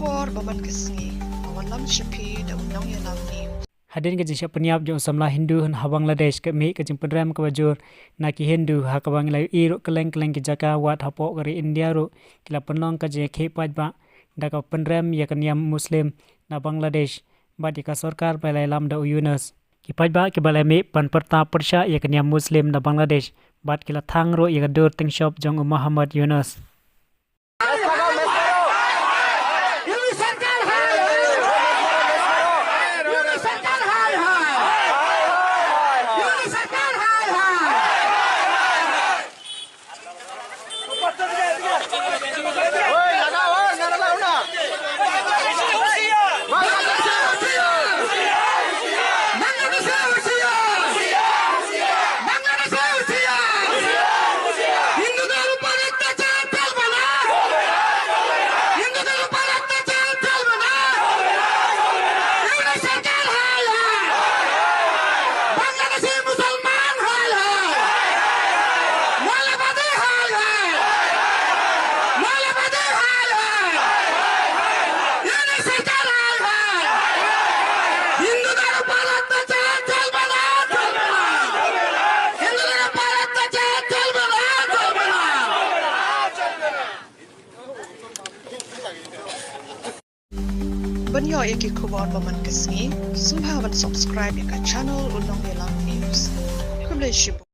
kubor baman kesngi awan lam shipi da unang yalam ni Hadin ke jisya peniap jong samla Hindu han Bangladesh ke mi ke jing pedram ke bajur na ki Hindu ha ke bang lai i ro keleng-keleng ki jaka wat hapo kari India ro kila penong ke je ke paj ba da ka pendram ya ke niam Muslim na Bangladesh ba di ka sarkar balai lam da Yunus ki paj ba ki balai mi pan perta persya ya ke niam Muslim na Bangladesh bat kila thang ro ya ke dur ting shop jong Muhammad Yunus banyo iki kubor baman kesngi subhawan subscribe ya ka channel unang yalam news kumle shibu